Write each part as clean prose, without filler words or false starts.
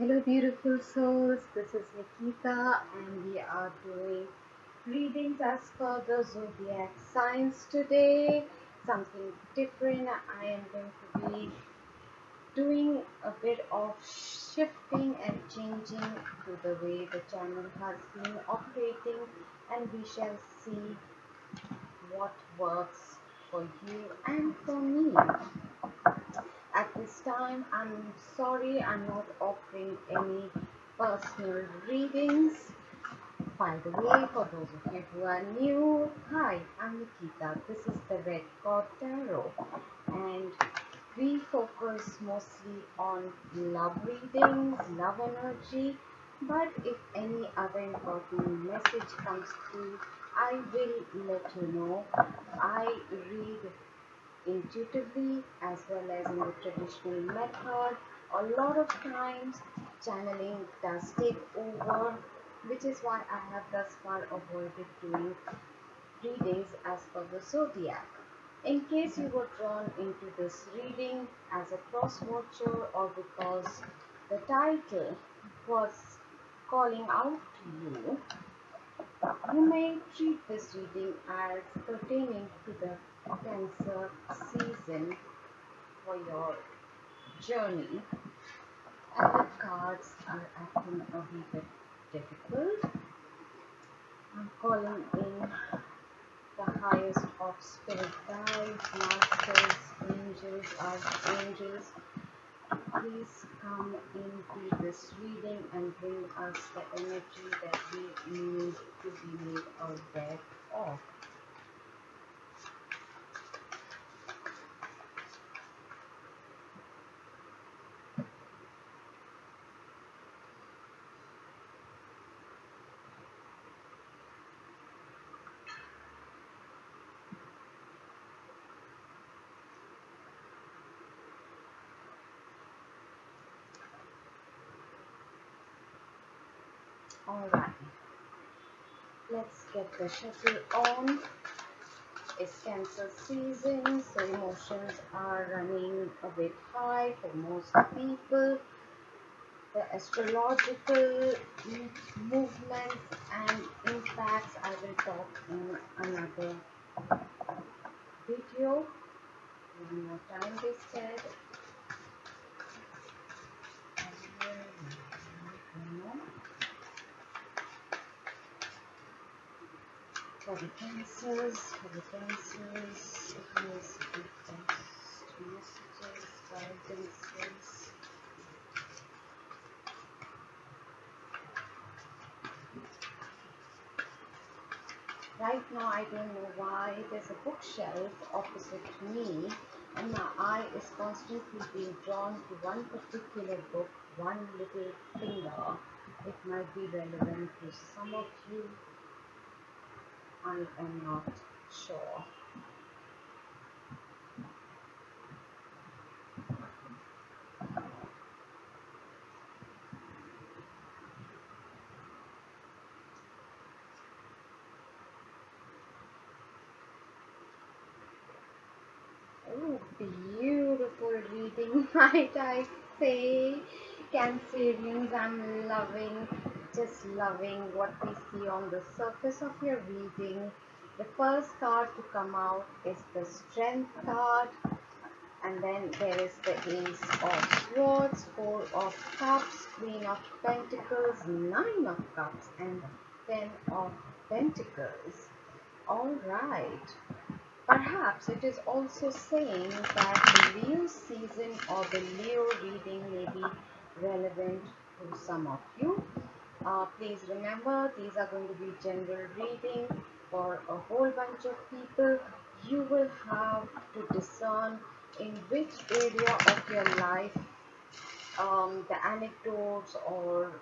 Hello, beautiful souls. This is Nikita, and we are doing readings as per the zodiac signs today. Something different. I am going to be doing a bit of shifting and changing to the way the channel has been operating, and we shall see what works for you and for me. At this time, I'm sorry I'm not offering any personal readings. By the way, for those of you who are new, hi, I'm Nikita. This is the Red God Tarot, and we focus mostly on love readings, love energy. But if any other important message comes through, I will let you know. I read intuitively as well as in the traditional method. A lot of times channeling does take over, which is why I have thus far avoided doing readings as per the zodiac. In case you were drawn into this reading as a cross watcher or because the title was calling out to you, you may treat this reading as pertaining to the Cancer season for your journey, and the cards are acting a wee bit difficult. I'm calling in the highest of spirit guides, masters, angels, archangels. Please come into this reading and bring us the energy that we need to be made aware of. Alright, let's get the shuffle on. It's Cancer season, so emotions are running a bit high for most people. The astrological movements and impacts I will talk in another video. One more time they said. For the cancers, it needs to be best messages, guidances. Right now, I don't know why there's a bookshelf opposite me, and my eye is constantly being drawn to one particular book, one little finger. It might be relevant to some of you, I am not sure. Oh, beautiful reading, might I say. Cancerians, I'm loving, just loving what we see on the surface of your reading. The first card to come out is the Strength card, and then there is the Ace of Swords, Four of Cups, Queen of Pentacles, Nine of Cups, and Ten of Pentacles. All right. Perhaps it is also saying that the Leo season or the Leo reading may be relevant to some of you. Please remember, these are going to be general reading for a whole bunch of people. You will have to discern in which area of your life the anecdotes or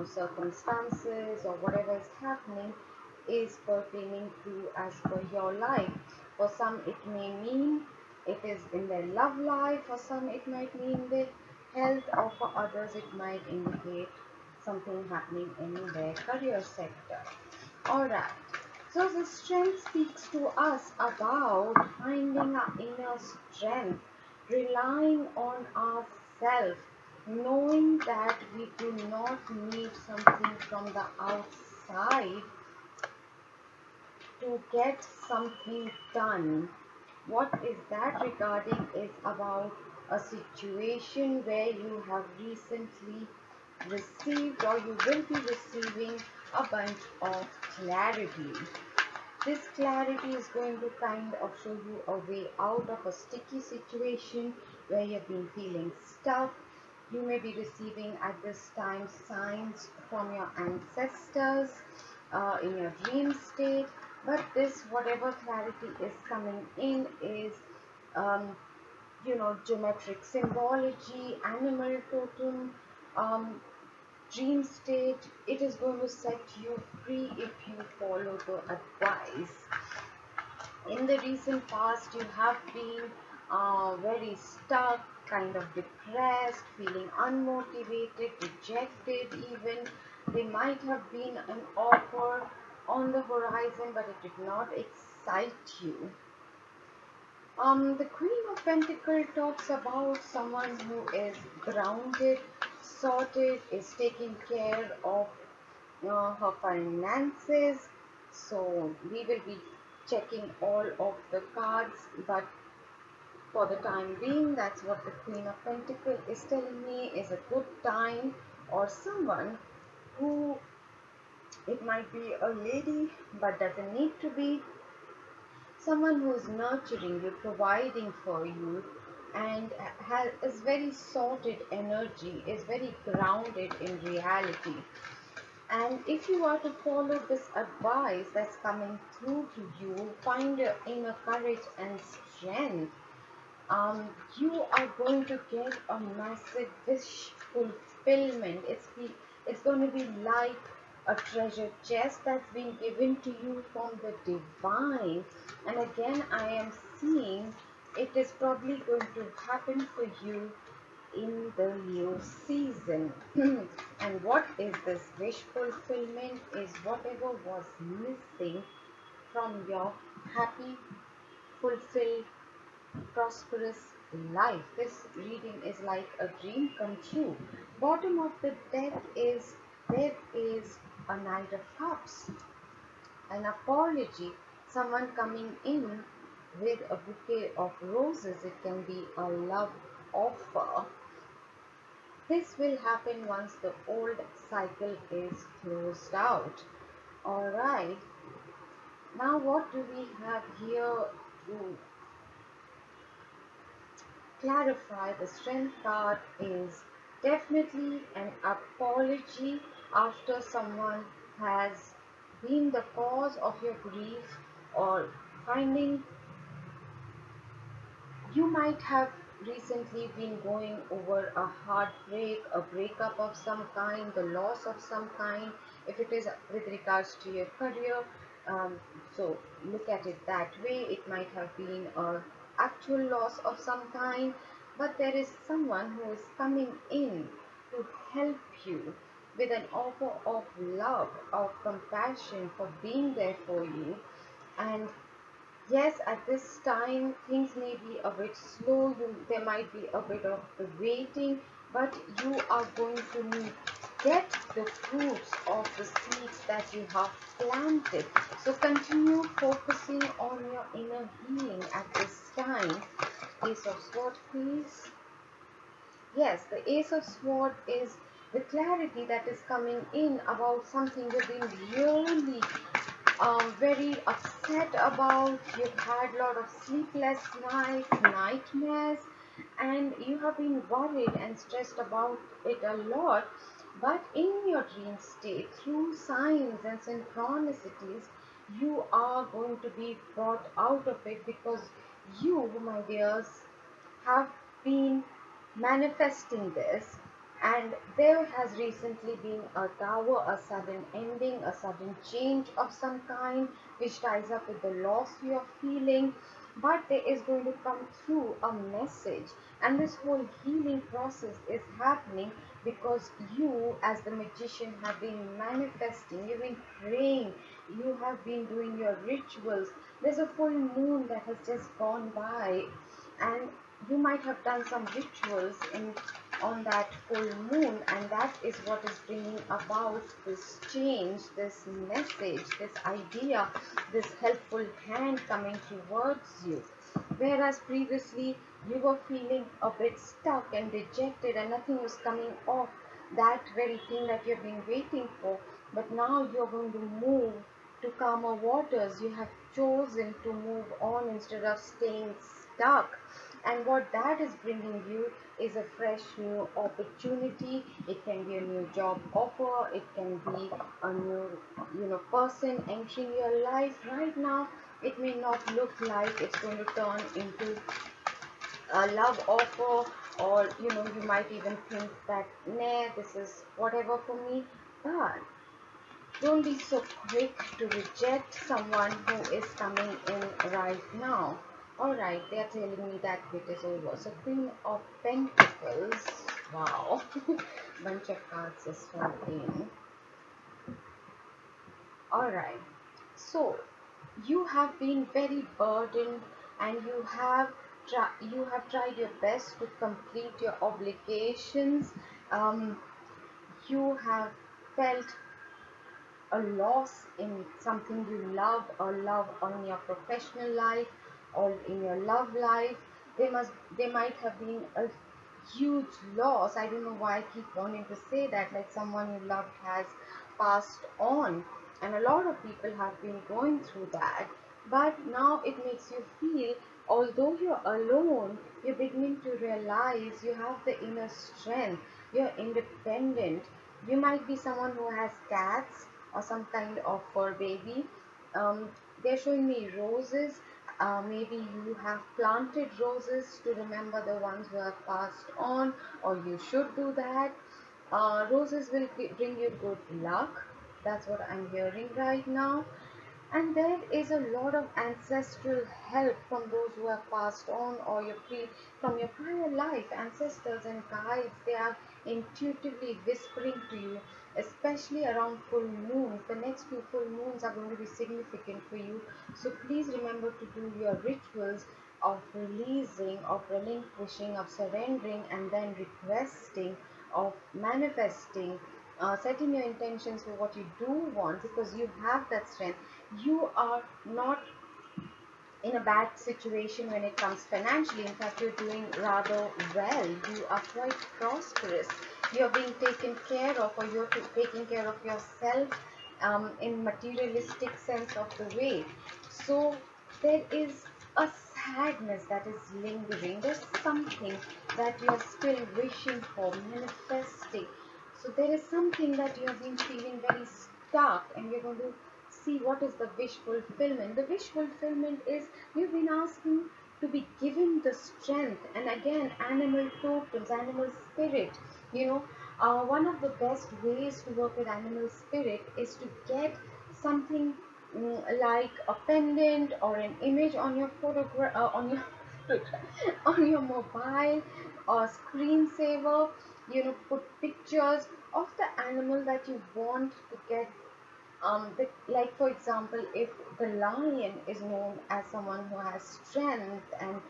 circumstances or whatever is happening is pertaining to as per your life. For some it may mean it is in their love life, for some it might mean their health, or for others it might indicate something happening in their career sector. Alright, so the strength speaks to us about finding our inner strength, relying on ourselves, knowing that we do not need something from the outside to get something done. What is that regarding is about a situation where you have recently received or you will be receiving a bunch of clarity. This clarity is going to kind of show you a way out of a sticky situation where you've been feeling stuck. You may be receiving at this time signs from your ancestors in your dream state, but this, whatever clarity is coming in, is um, geometric symbology, animal totem, um, dream state. It is going to set you free if you follow the advice. In the recent past, you have been very stuck, kind of depressed, feeling unmotivated, dejected even. There might have been an offer on the horizon, but it did not excite you. The Queen of Pentacles talks about someone who is grounded, sorted, is taking care of her finances. So we will be checking all of the cards, but for the time being, that's what the Queen of Pentacles is telling me is a good time, or someone who, it might be a lady but doesn't need to be, someone who is nurturing you, providing for you, and is very sorted energy, is very grounded in reality. And if you are to follow this advice that's coming through to you, find your inner courage and strength. You are going to get a massive wish fulfillment. It's going to be like a treasure chest that's been given to you from the divine. And again, I am seeing it is probably going to happen for you in the new season. And what is this wish fulfillment? Is whatever was missing from your happy, fulfilled, prosperous life. This reading is like a dream come true. Bottom of the deck is there is a Knight of Cups, an apology, someone coming in with a bouquet of roses. It can be a love offer. This will happen once the old cycle is closed out. Alright, now what do we have here to clarify? The strength card is definitely an apology after someone has been the cause of your grief, or finding you might have recently been going over a heartbreak, a breakup of some kind, the loss of some kind, if it is with regards to your career. So look at it that way. It might have been a actual loss of some kind, but there is someone who is coming in to help you with an offer of love, of compassion, for being there for you. And yes, at this time things may be a bit slow. There might be a bit of the waiting, but you are going to get the fruits of the seeds that you have planted. So continue focusing on your inner healing at this time. Ace of Swords, please. Yes, the Ace of Swords is the clarity that is coming in about something you've been really very upset about. You've had a lot of sleepless nights, nightmares, and you have been worried and stressed about it a lot. But in your dream state, through signs and synchronicities, you are going to be brought out of it, because you, my dears, have been manifesting this. And there has recently been a tower, a sudden ending, a sudden change of some kind, which ties up with the loss you are feeling. But there is going to come through a message, and this whole healing process is happening because you, as the magician, have been manifesting, you've been praying, you have been doing your rituals. There's a full moon that has just gone by, and you might have done some rituals in on that full moon, and that is what is bringing about this change, this message, this idea, this helpful hand coming towards you. Whereas previously you were feeling a bit stuck and dejected and nothing was coming off that very thing that you've been waiting for, but now you're going to move to calmer waters. You have chosen to move on instead of staying stuck, and what that is bringing you is a fresh new opportunity. It can be a new job offer, it can be a new person entering your life. Right now it may not look like it's going to turn into a love offer, or you might even think that nah, this is whatever for me. But don't be so quick to reject someone who is coming in right now. Alright, they are telling me that bit is over. So Queen of Pentacles. Wow. Bunch of cards is falling. Alright. So you have been very burdened, and you have tried your best to complete your obligations. Um, you have felt a loss in something you love, or love on your professional life or in your love life. There might have been a huge loss. I don't know why I keep wanting to say that, like someone you loved has passed on, and a lot of people have been going through that. But now it makes you feel, although you're alone, you're beginning to realize you have the inner strength, you're independent. You might be someone who has cats or some kind of fur baby. They're showing me roses. Maybe you have planted roses to remember the ones who have passed on, or you should do that. Roses will bring you good luck. That's what I'm hearing right now. And there is a lot of ancestral help from those who have passed on, or from your prior life. Ancestors and guides, they are intuitively whispering to you, especially around full moons. The next few full moons are going to be significant for you. So please remember to do your rituals of releasing, of relinquishing, of surrendering, and then requesting, of manifesting, setting your intentions for what you do want, because you have that strength. You are not in a bad situation when it comes financially. In fact, you're doing rather well. You are quite prosperous. You're being taken care of, or you're taking care of yourself in materialistic sense of the way. So there is a sadness that is lingering. There's something that you're still wishing for, manifesting. So there is something that you have been feeling very stuck, and you're going to see what is the wish fulfillment. The wish fulfillment is you've been asking to be given the strength, and again, animal tokens, animal spirit. You know, one of the best ways to work with animal spirit is to get something like a pendant or an image on your photograph, on your on your mobile or screensaver. Put pictures of the animal that you want to get. Like for example, if the lion is known as someone who has strength and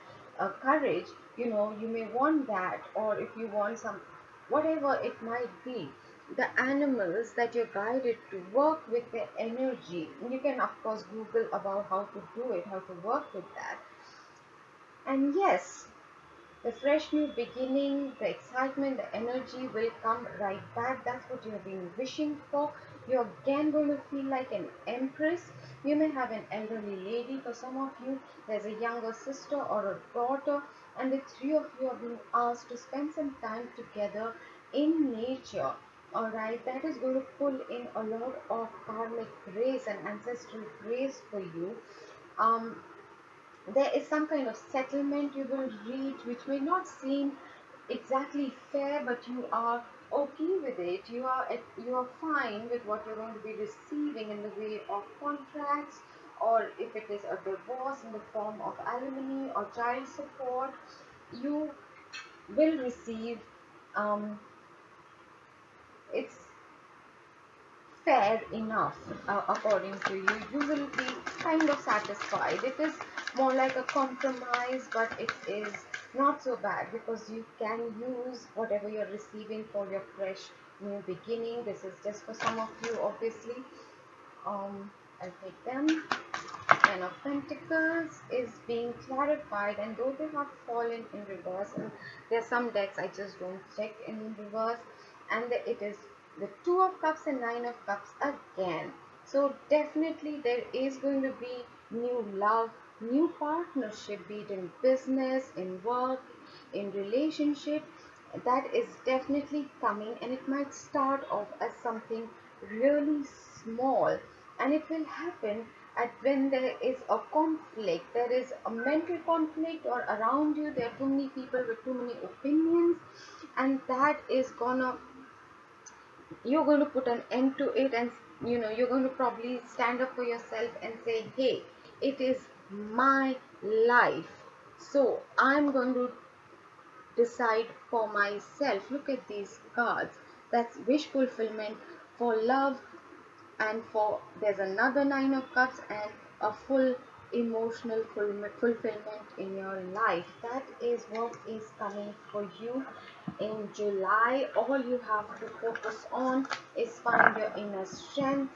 courage, you may want that. Or if you want some, whatever it might be, the animals that you're guided to work with their energy. You can of course Google about how to do it, how to work with that. And yes, the fresh new beginning, the excitement, the energy will come right back. That's what you have been wishing for. You're again going to feel like an empress. You may have an elderly lady. For some of you, there's a younger sister or a daughter, and the three of you are being asked to spend some time together in nature. Alright, that is going to pull in a lot of karmic grace and ancestral grace for you. Um, there is some kind of settlement you will reach, which may not seem exactly fair, but you are okay with it. You are fine with what you're going to be receiving in the way of contracts, or if it is a divorce in the form of alimony or child support, you will receive. It's fair enough, according to you. You will be kind of satisfied. It is more like a compromise, but it is not so bad, because you can use whatever you're receiving for your fresh new beginning. This is just for some of you, obviously. I'll take them. Ten of Pentacles is being clarified, and though they have fallen in reverse, and there are some decks I just don't check in reverse, and it is the Two of Cups and Nine of Cups again. So definitely there is going to be new love, new partnership, be it in business, in work, in relationship. That is definitely coming, and it might start off as something really small, and it will happen at when there is a conflict, there is a mental conflict, or around you there are too many people with too many opinions, and that is gonna, you're going to put an end to it, and you're going to probably stand up for yourself and say, hey, it is my life, so I'm going to decide for myself. Look at these cards. That's wish fulfillment for love, and for there's another Nine of Cups and a full emotional fulfillment in your life. That is what is coming for you in July. All you have to focus on is find your inner strength,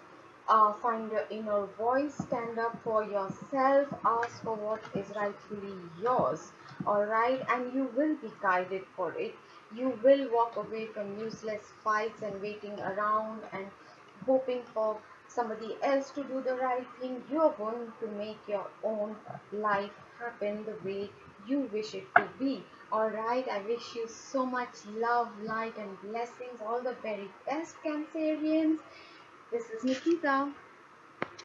find your inner voice, stand up for yourself, ask for what is rightfully yours. All right, and you will be guided for it. You will walk away from useless fights and waiting around and hoping for somebody else to do the right thing. You are going to make your own life happen the way you wish it to be. All right, I wish you so much love, light, and blessings. All the very best, Cancerians. This is Nikita.